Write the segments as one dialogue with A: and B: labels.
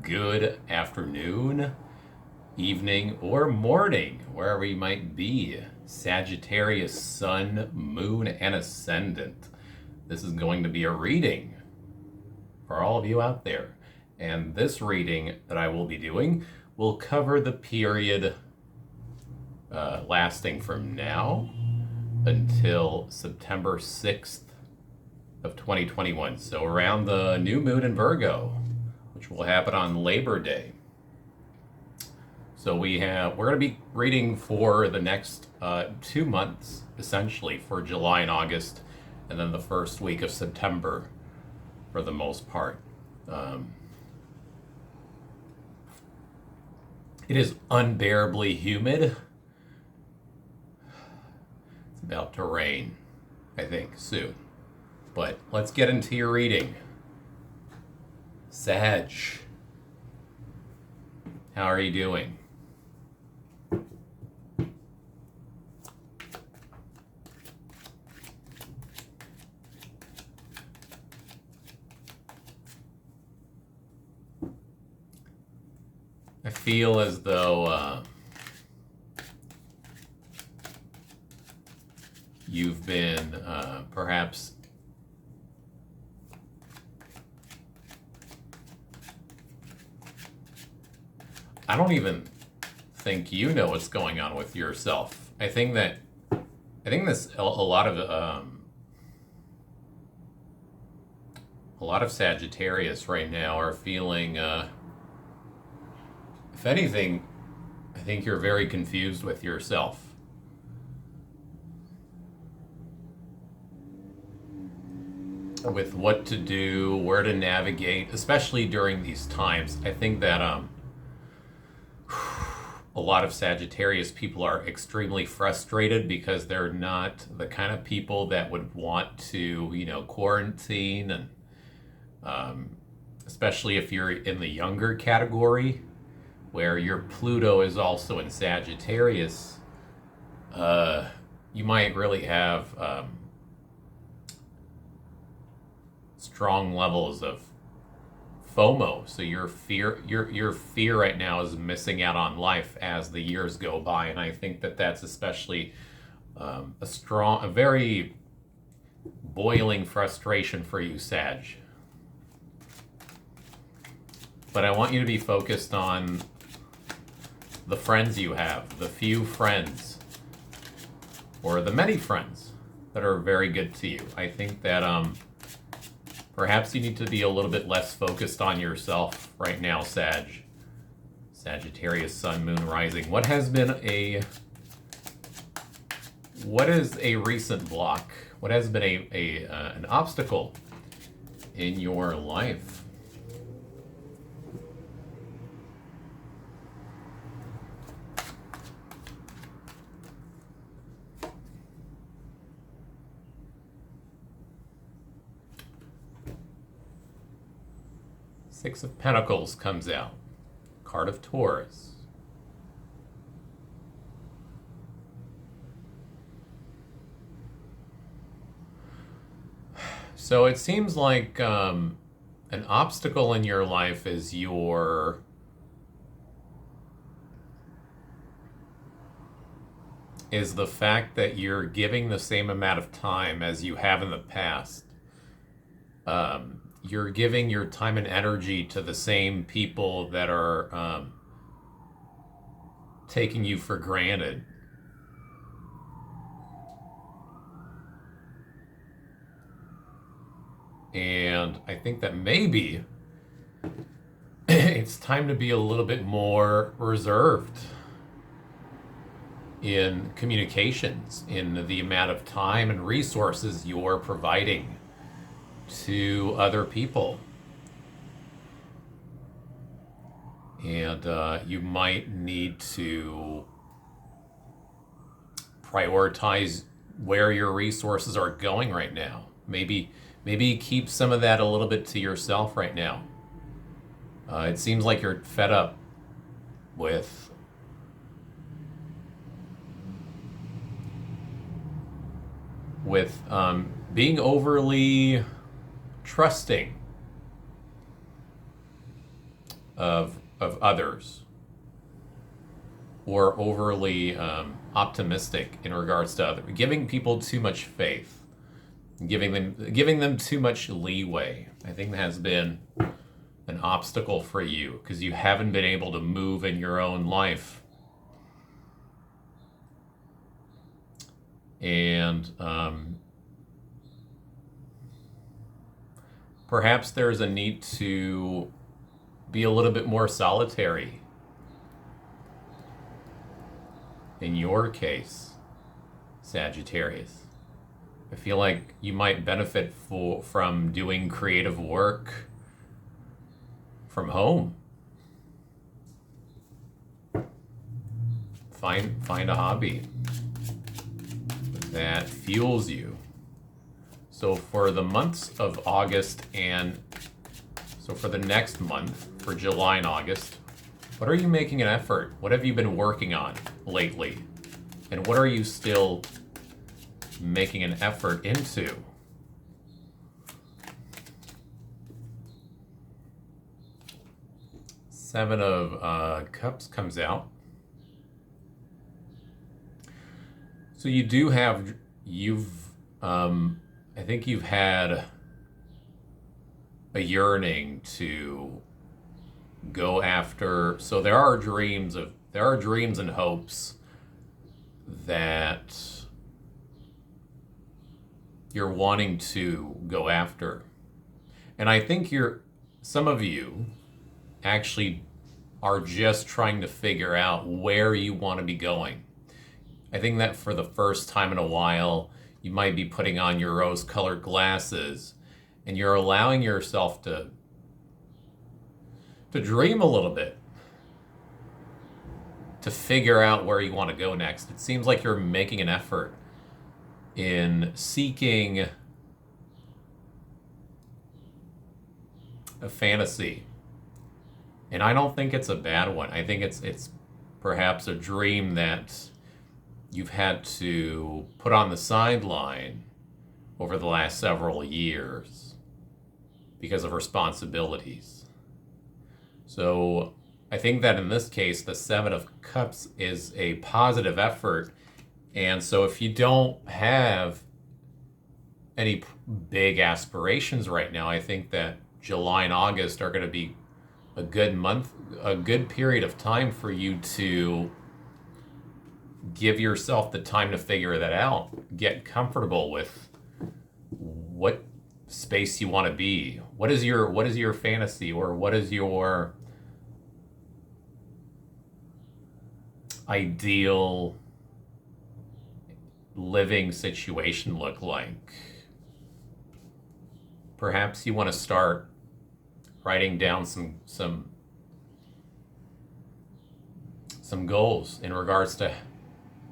A: good afternoon, evening, or morning, wherever you might be. Sagittarius, Sun, Moon, and Ascendant. This is going to be a reading for all of you out there. And this reading that I will be doing will cover the period lasting from now until September 6th of 2021. So around the new moon in Virgo, which will happen on Labor Day. So we're going to be reading for the next 2 months, essentially, for July and August, and then the first week of September for the most part. It is unbearably humid. It's about to rain, I think, soon. But let's get into your reading. Sag, how are you doing? I feel as though you've been perhaps I don't even think you know what's going on with yourself. I think this a lot of Sagittarius right now are feeling if anything, I think you're very confused with yourself. With what to do, where to navigate, especially during these times. I think that a lot of Sagittarius people are extremely frustrated because they're not the kind of people that would want to, quarantine, and especially if you're in the younger category, where your Pluto is also in Sagittarius, you might really have strong levels of FOMO. So your fear right now is missing out on life as the years go by, and I think that that's especially a very boiling frustration for you, Sag. But I want you to be focused on the friends you have, the few friends, or the many friends that are very good to you. I think that perhaps you need to be a little bit less focused on yourself right now, Sag. Sagittarius, Sun, Moon, Rising. What is a recent block? What has been an obstacle in your life? Six of Pentacles comes out. Card of Taurus. So it seems like an obstacle in your life is the fact that you're giving the same amount of time as you have in the past. You're giving your time and energy to the same people that are taking you for granted. And I think that maybe it's time to be a little bit more reserved in communications, in the amount of time and resources you're providing to other people. And you might need to prioritize where your resources are going right now. Maybe keep some of that a little bit to yourself right now. It seems like you're fed up with being overly trusting of others, or overly optimistic in regards to others, giving people too much faith, giving them too much leeway. I think that has been an obstacle for you because you haven't been able to move in your own life. And perhaps there's a need to be a little bit more solitary. In your case, Sagittarius, I feel like you might benefit from doing creative work from home. Find a hobby that fuels you. So for the months of August, and so for the next month, for July and August, what are you making an effort? What have you been working on lately? And what are you still making an effort into? Seven of Cups comes out. So you do have, I think you've had a yearning to go after. So there are dreams and hopes that you're wanting to go after. And I think some of you actually are just trying to figure out where you want to be going. I think that for the first time in a while, you might be putting on your rose-colored glasses and you're allowing yourself to dream a little bit, to figure out where you want to go next. It seems like you're making an effort in seeking a fantasy. And I don't think it's a bad one. I think it's perhaps a dream that you've had to put on the sideline over the last several years because of responsibilities. So I think that in this case, the Seven of Cups is a positive effort. And so if you don't have any big aspirations right now, I think that July and August are going to be a good period of time for you to give yourself the time to figure that out. Get comfortable with what space you want to be. What is your fantasy, or what is your ideal living situation look like? Perhaps you want to start writing down some goals in regards to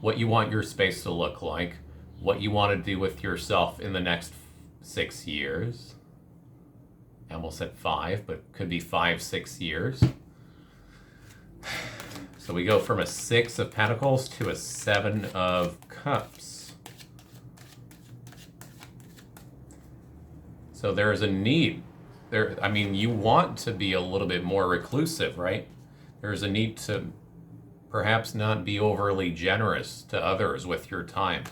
A: what you want your space to look like, what you want to do with yourself in the next 6 years. I almost said 5, but could be 5-6 years. So we go from a 6 of Pentacles to a 7 of Cups. So there is a need. You want to be a little bit more reclusive, right? There's a need to perhaps not be overly generous to others with your time.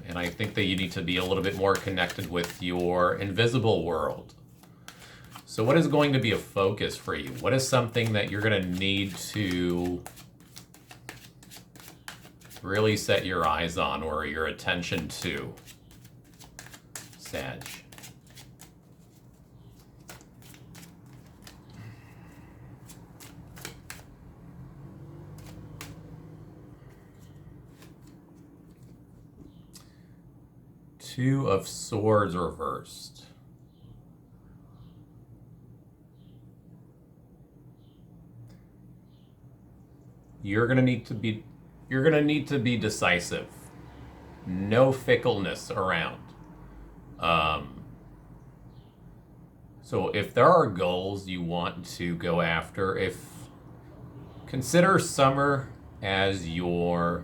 A: And I think that you need to be a little bit more connected with your invisible world. So what is going to be a focus for you? What is something that you're going to need to really set your eyes on or your attention to, Sag? Two of Swords reversed. You're gonna need to be decisive. No fickleness around. So if there are goals you want to go after, consider summer as your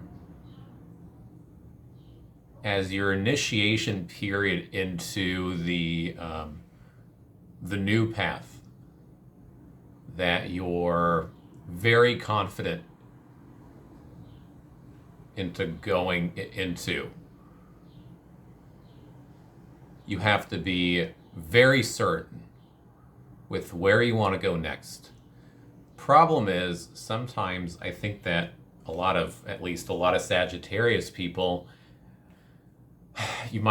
A: initiation period into the new path that you're very confident into going into. You have to be very certain with where you want to go next. Problem is, sometimes I think that at least a lot of Sagittarius people, you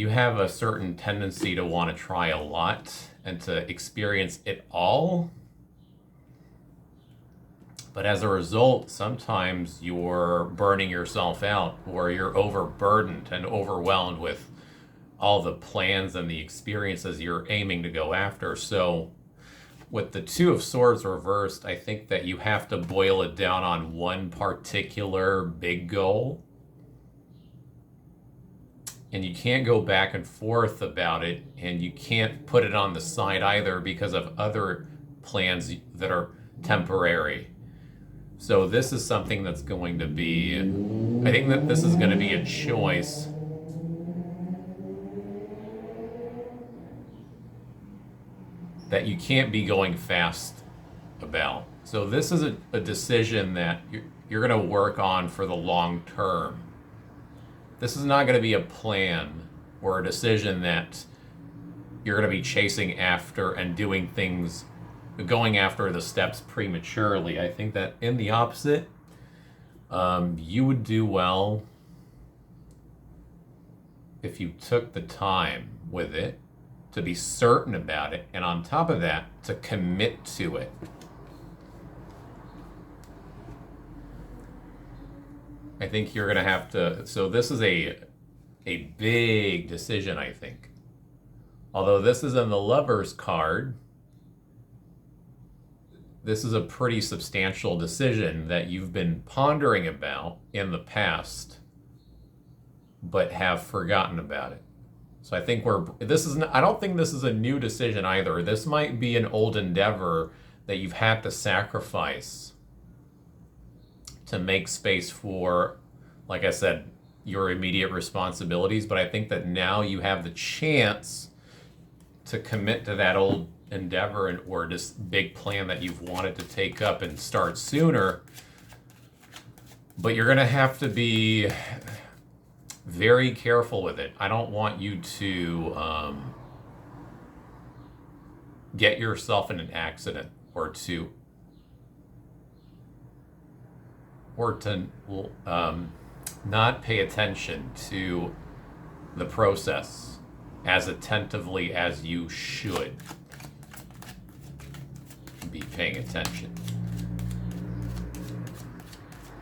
A: have a certain tendency to want to try a lot and to experience it all. But as a result, sometimes you're burning yourself out, or you're overburdened and overwhelmed with all the plans and the experiences you're aiming to go after. So with the Two of Swords reversed, I think that you have to boil it down on one particular big goal. And you can't go back and forth about it, and you can't put it on the side either because of other plans that are temporary. So this is something that's going to be, I think that this is going to be a choice that you can't be going fast about. So this is a decision that you're going to work on for the long term. This is not going to be a plan or a decision that you're going to be chasing after and doing things, going after the steps prematurely. I think that in the opposite, you would do well if you took the time with it to be certain about it, and on top of that, to commit to it. I think you're going to have to, so this is a big decision, I think. Although this is in the Lover's card, this is a pretty substantial decision that you've been pondering about in the past, but have forgotten about it. So I think I don't think this is a new decision either. This might be an old endeavor that you've had to sacrifice to make space for, like I said, your immediate responsibilities. But I think that now you have the chance to commit to that old endeavor or this big plan that you've wanted to take up and start sooner. But you're going to have to be very careful with it. I don't want you to get yourself in an accident or to not pay attention to the process as attentively as you should be paying attention.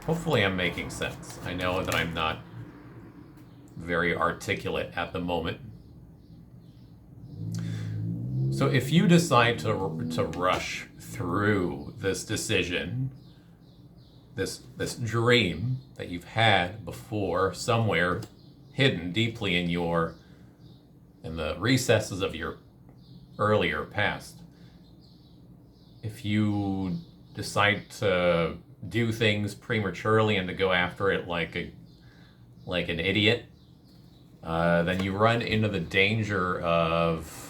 A: Hopefully I'm making sense. I know that I'm not very articulate at the moment. So if you decide to rush through this decision, this dream that you've had before, somewhere hidden deeply in the recesses of your earlier past, if you decide to do things prematurely and to go after it like an idiot, then you run into the danger of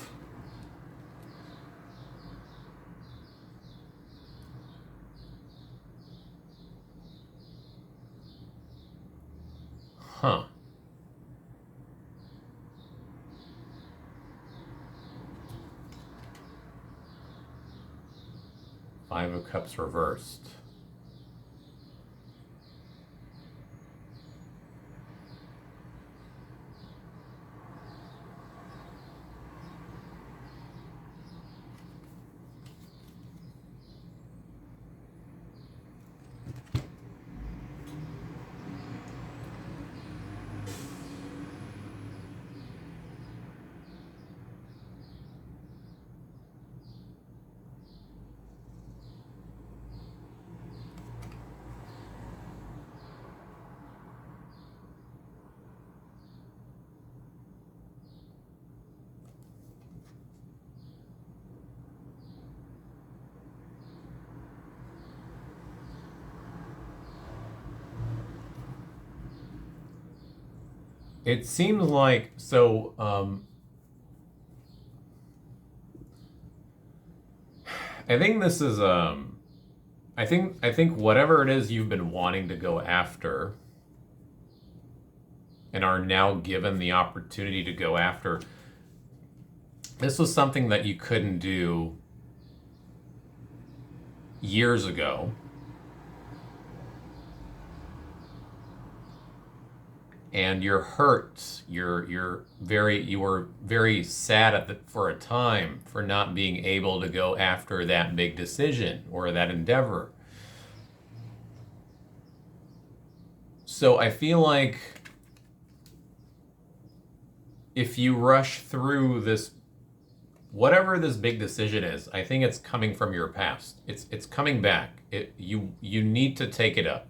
A: Five of Cups reversed. It seems like, I think this is I think whatever it is you've been wanting to go after and are now given the opportunity to go after, this was something that you couldn't do years ago. And you're hurt. You were very sad for a time for not being able to go after that big decision or that endeavor. So I feel like if you rush through this, whatever this big decision is, I think it's coming from your past. It's coming back. You need to take it up.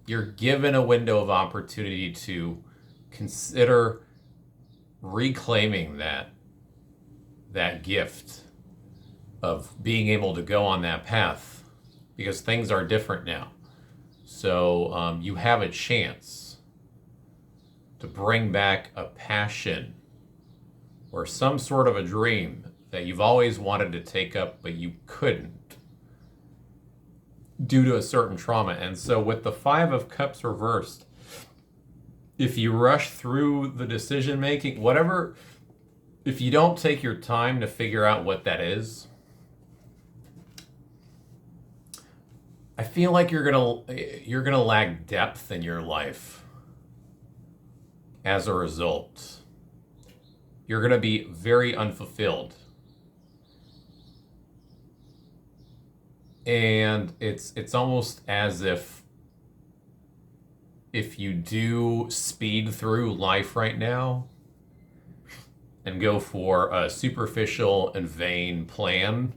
A: You're given a window of opportunity to consider reclaiming that gift of being able to go on that path, because things are different now. So you have a chance to bring back a passion or some sort of a dream that you've always wanted to take up, but you couldn't due to a certain trauma. And so with the Five of Cups reversed, if you rush through the decision making, whatever, if you don't take your time to figure out what that is, I feel like you're gonna lack depth in your life. As a result, you're gonna be very unfulfilled. And it's almost as if you do speed through life right now and go for a superficial and vain plan,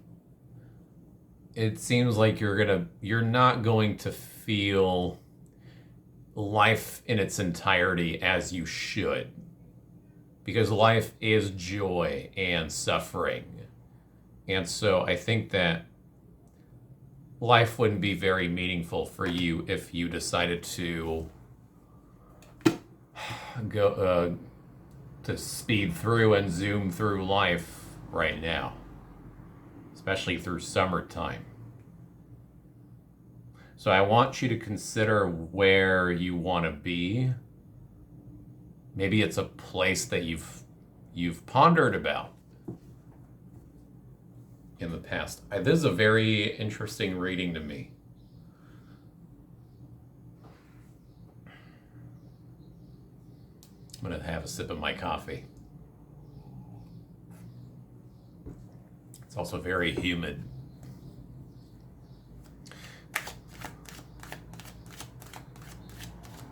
A: it seems like you're not going to feel life in its entirety as you should. Because life is joy and suffering. And so I think that life wouldn't be very meaningful for you if you decided to go to speed through and zoom through life right now, especially through summertime. So I want you to consider where you want to be. Maybe it's a place that you've pondered about in the past. This is a very interesting reading to me. I'm going to have a sip of my coffee. It's also very humid.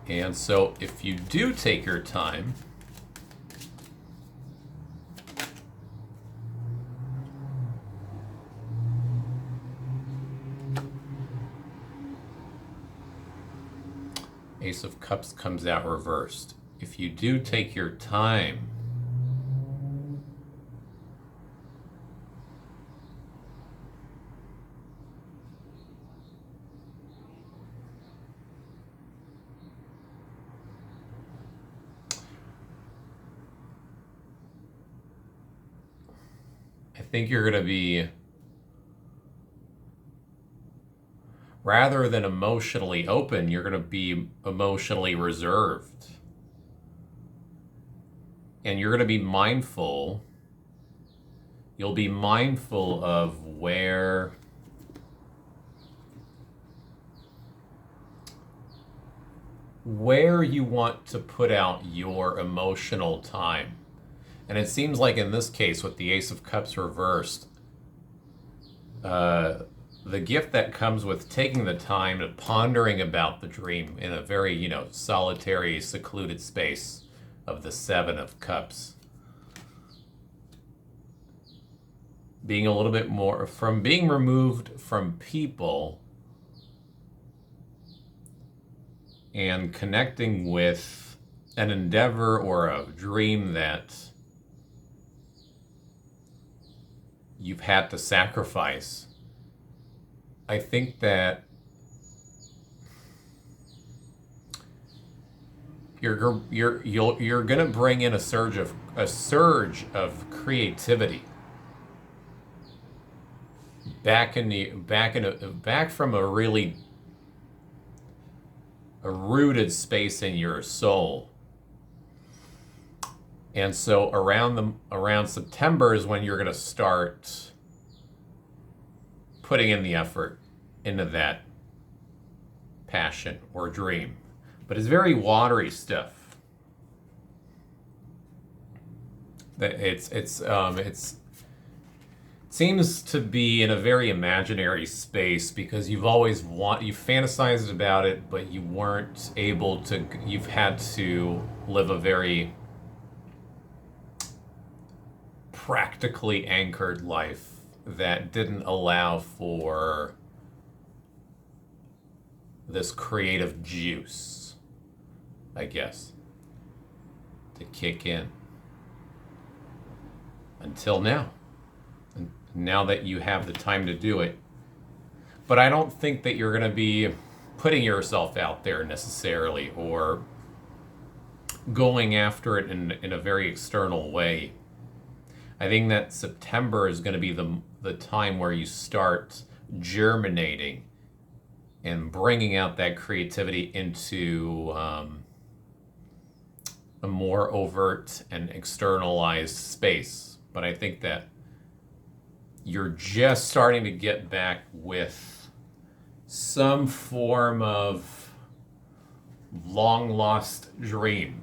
A: And so if you do take your time, Ace of Cups comes out reversed. If you do take your time, I think you're going to be, rather than emotionally open, you're going to be emotionally reserved. And you're going to be mindful. You'll be mindful of where you want to put out your emotional time. And it seems like in this case, with the Ace of Cups reversed, the gift that comes with taking the time to pondering about the dream in a very, solitary, secluded space of the Seven of Cups. Being a little bit more, from being removed from people and connecting with an endeavor or a dream that you've had to sacrifice. I think that you're gonna bring in a surge of creativity, back from a really a rooted space in your soul. And so around September is when you're going to start putting in the effort into that passion or dream. But it's very watery stuff. It seems to be in a very imaginary space because you fantasized about it, but you weren't able to. You've had to live a very practically anchored life that didn't allow for this creative juice, I guess, to kick in. Until now. And now that you have the time to do it. But I don't think that you're going to be putting yourself out there necessarily or going after it in a very external way. I think that September is going to be the time where you start germinating and bringing out that creativity into a more overt and externalized space. But I think that you're just starting to get back with some form of long lost dream.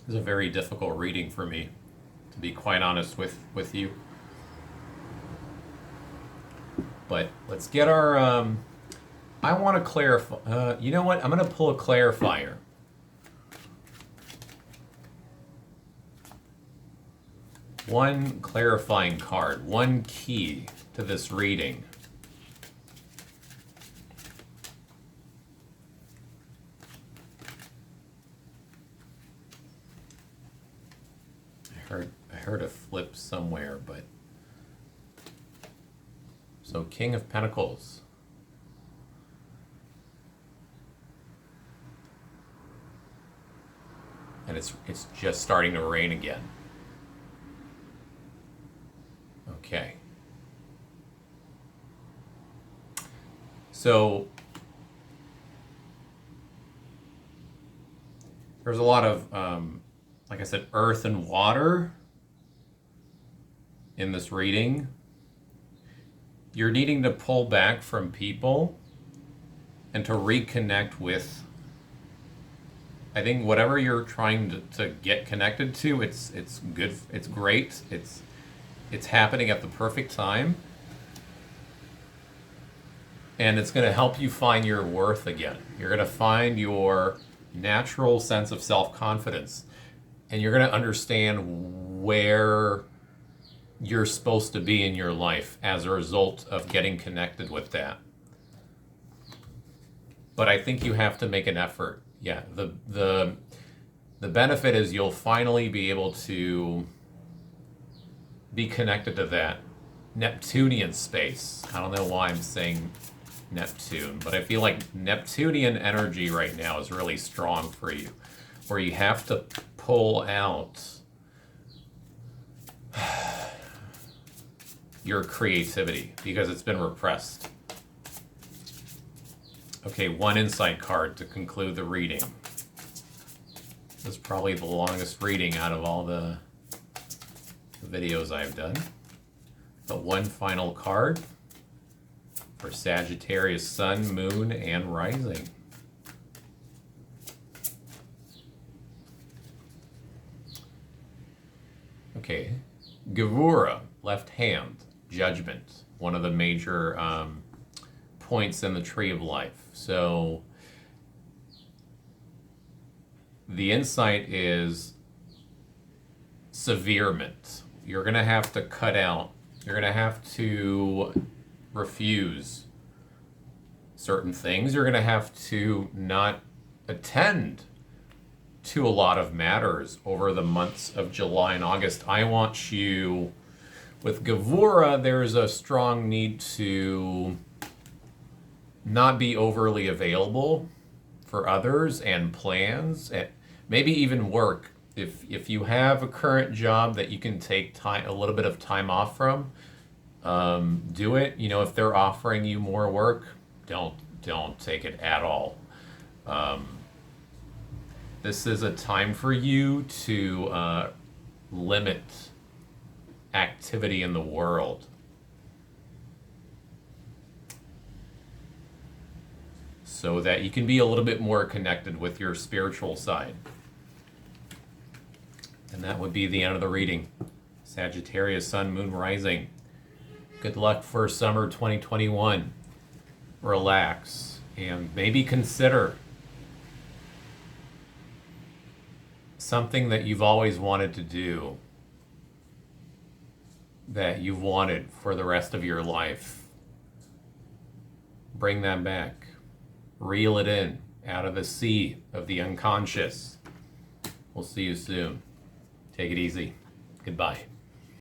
A: It's a very difficult reading for me, to be quite honest with you. But let's get our, I want to clarify, you know what, I'm going to pull a clarifier. One clarifying card, one key to this reading. I heard a flip somewhere, but so King of Pentacles. And it's just starting to rain again. Okay. So there's a lot of like I said, earth and water in this reading. You're needing to pull back from people and to reconnect with, I think, whatever you're trying to get connected to. It's good, it's great, it's happening at the perfect time, and it's going to help you find your worth again. You're going to find your natural sense of self-confidence, and you're going to understand where you're supposed to be in your life as a result of getting connected with that. But I think you have to make an effort. Yeah, the benefit is you'll finally be able to be connected to that Neptunian space. I don't know why I'm saying Neptune, but I feel like Neptunian energy right now is really strong for you, where you have to pull out your creativity because it's been repressed. Okay, one insight card to conclude the reading. This is probably the longest reading out of all the videos I've done. But one final card for Sagittarius Sun, Moon, and Rising. Okay, Gavura, left hand, Judgment, one of the major points in the Tree of Life. So the insight is severement. You're going to have to cut out, you're going to have to refuse certain things. You're going to have to not attend to a lot of matters over the months of July and August. I want you, with Gavura, there's a strong need to not be overly available for others and plans, and maybe even work. if you have a current job that you can take time, a little bit of time off from, do it. You know, if they're offering you more work, don't take it at all. This is a time for you to limit activity in the world. So that you can be a little bit more connected with your spiritual side. And that would be the end of the reading. Sagittarius, Sun, Moon, Rising. Good luck for summer 2021. Relax and maybe consider something that you've always wanted to do, that you've wanted for the rest of your life. Bring that back. Reel it in out of the sea of the unconscious. We'll see you soon. Take it easy. Goodbye.